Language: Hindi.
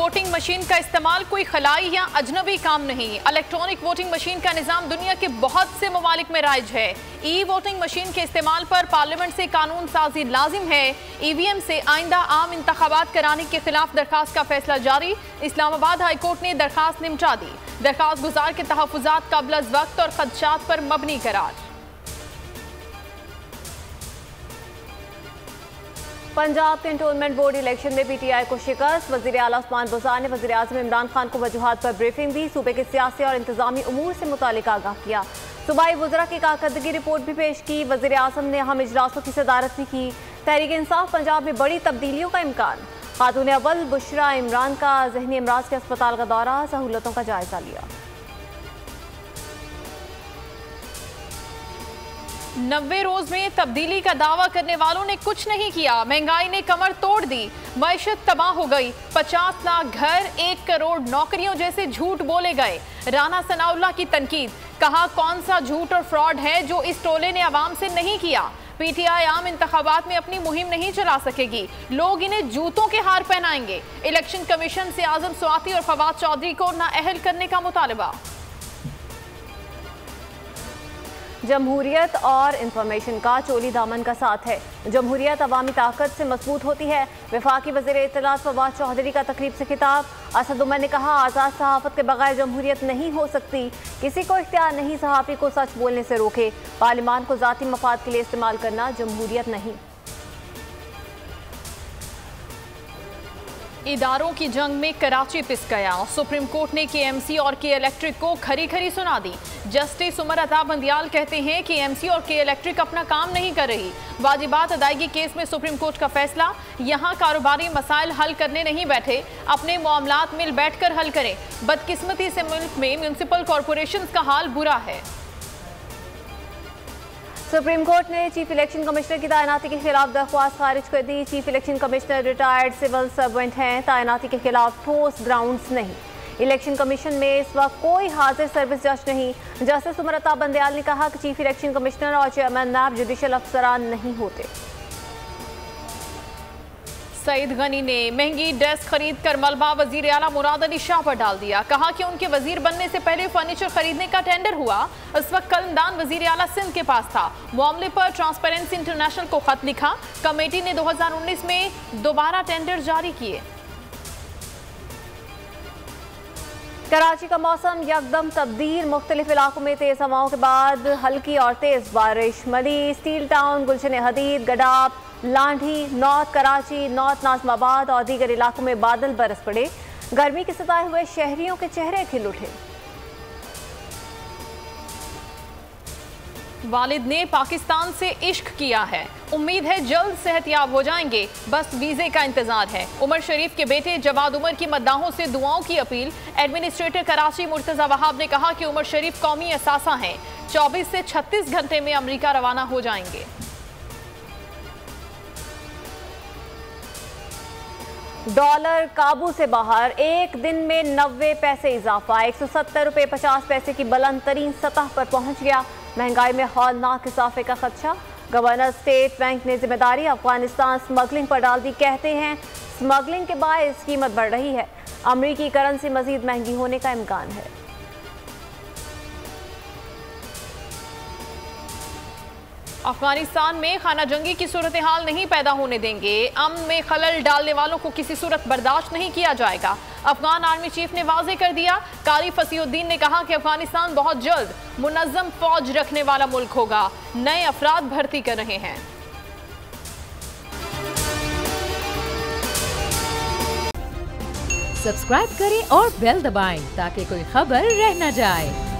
वोटिंग मशीन का इस्तेमाल कोई खलाई या अजनबी काम नहीं। इलेक्ट्रॉनिक वोटिंग मशीन का निज़ाम दुनिया के बहुत से ममालिक में राइज है। ई वोटिंग मशीन के इस्तेमाल पर पार्लियामेंट से कानून साजी लाजिम है। ईवीएम से आइंदा आम इंतखाबात कराने के खिलाफ दरखास्त का फैसला जारी। इस्लामाबाद हाई कोर्ट ने दरखास्त निपटा दी। दरखास्त गुजार के तहफ़्फ़ुज़ात क़ब्ल अज़ वक्त और ख़दशात पर मबनी करार। पंजाब कैंटोनमेंट बोर्ड इलेक्शन में पीटीआई को शिकस्त। वज़ीर आला उस्मान बुज़दार ने वज़ीर आज़म इमरान खान को वजूहात पर ब्रीफिंग दी। सूबे के सियासी और इंतजामी उमूर से मुतालिक आगाह किया। सूबाई वज़रा की कारकर्दगी रिपोर्ट भी पेश की। वज़ीर आज़म ने अहम इजलासों की सदारत भी की। तहरीक इंसाफ पंजाब में बड़ी तब्दीलियों का इम्कान। खातून अव्वल बुशरा इमरान का ज़हनी अमराज के अस्पताल का दौरा, सहूलतों का जायजा लिया। 90 रोज में तब्दीली का दावा करने वालों ने कुछ नहीं किया। महंगाई ने कमर तोड़ दी, मईशत तबाह हो गई। 50 लाख घर, 1 करोड़ नौकरियों जैसे झूठ बोले गए। राना सनाउल्लाह की तनकीद, कहा कौन सा झूठ और फ्रॉड है जो इस टोले ने आवाम से नहीं किया। पीटीआई आम इंतखाबात में अपनी मुहिम नहीं चला सकेगी, लोग इन्हें जूतों के हार पहनाएंगे। इलेक्शन कमीशन से आजम स्वाति और फवाद चौधरी को नाअहल करने का मुतालबा। जमहूरियत और इंफॉर्मेशन का चोली दामन का साथ है। जमहूरियत अवामी ताकत से मजबूत होती है। वफाकी वज़ीर इत्तलात फवाद चौधरी का तकरीब से खिताब। असद उमर ने कहा आज़ाद सहाफ़त के बगैर जमहूरियत नहीं हो सकती। किसी को इख्तियार नहीं सहाफ़ी को सच बोलने से रोके। पार्लिमान को ज़ाती मफाद के लिए इस्तेमाल करना जमहूरियत नहीं। इदारों की जंग में कराची पिस गया। सुप्रीम कोर्ट ने केएमसी और के इलेक्ट्रिक को खरी खरी सुना दी। जस्टिस उमर अता बंदियाल कहते हैं कि केएमसी और के इलेक्ट्रिक अपना काम नहीं कर रही। वाजिबात अदायगी केस में सुप्रीम कोर्ट का फैसला, यहां कारोबारी मसाइल हल करने नहीं बैठे, अपने मामलात मिल बैठकर हल करें। बदकिस्मती से मुल्क में म्यूनिसिपल कॉरपोरेशन का हाल बुरा है। सुप्रीम कोर्ट ने चीफ इलेक्शन कमिश्नर की तैनाती के खिलाफ दरख्वास्त खारिज कर दी। Chief election commissioner retired civil servant हैं। तैनाती के खिलाफ ठोस ग्राउंड्स नहीं। इलेक्शन कमीशन में इस वक्त कोई हाजिर सर्विस जज नहीं। जस्टिस उमर अता बंदियाल ने कहा कि चीफ इलेक्शन कमिश्नर और चेयरमैन नायब जुडिशल अफसरान नहीं होते। सईद गनी ने महंगी डेस्क खरीद कर मलबा वजीर आला मुराद अली शाह पर डाल दिया। कहा कि उनके वजीर बनने से पहले फर्नीचर खरीदने का टेंडर हुआ। इस वक्त कलमदान वजीर आला सिंध के पास था। मामले पर ट्रांसपेरेंसी इंटरनेशनल को खत लिखा। कमेटी ने 2019 में दोबारा टेंडर जारी किए। कराची का मौसम यकदम तब्दील। मुख्तलिफ इलाकों में तेज हवाओं के बाद हल्की और तेज बारिश। मली, स्टील टाउन, गुलशन हदीद, गडाब, लांढी, नॉर्थ कराची, नॉर्थ नाज़िमाबाद और दीगर इलाकों में बादल बरस पड़े। गर्मी के सताए हुए शहरियों के चेहरे खिल उठे। वालिद ने पाकिस्तान से इश्क किया है, उम्मीद है जल्द सेहतयाब हो जाएंगे, बस वीजे का इंतजार है। उमर शरीफ के बेटे जवाद उमर की मद्दाहों से दुआओं की अपील। एडमिनिस्ट्रेटर कराची मुर्तजा वहाब ने कहा कि उमर शरीफ कौमी असासा हैं, 24 से 36 घंटे में अमेरिका रवाना हो जाएंगे। डॉलर काबू से बाहर, एक दिन में 90 पैसे इजाफा। 170 रुपये 50 पैसे की बुलंद तरीन सतह पर पहुंच गया। महंगाई में हौलनाक इजाफे का खदशा। गवर्नर स्टेट बैंक ने जिम्मेदारी अफगानिस्तान स्मगलिंग पर डाल दी। कहते हैं स्मगलिंग के बायस कीमत बढ़ रही है। अमरीकी करेंसी मजीद महंगी होने का इम्कान है। अफगानिस्तान में खाना जंगी की सूरत हाल नहीं पैदा होने देंगे। अमन में खलल डालने वालों को किसी सूरत बर्दाश्त नहीं किया जाएगा। अफगान आर्मी चीफ ने वाजे कर दिया। कारी फसीउद्दीन ने कहा कि अफगानिस्तान बहुत जल्द मुनज़्ज़म फौज रखने वाला मुल्क होगा। नए अफराद भर्ती कर रहे हैं। सब्सक्राइब करें और बेल दबाएं ताकि कोई खबर रह न जाए।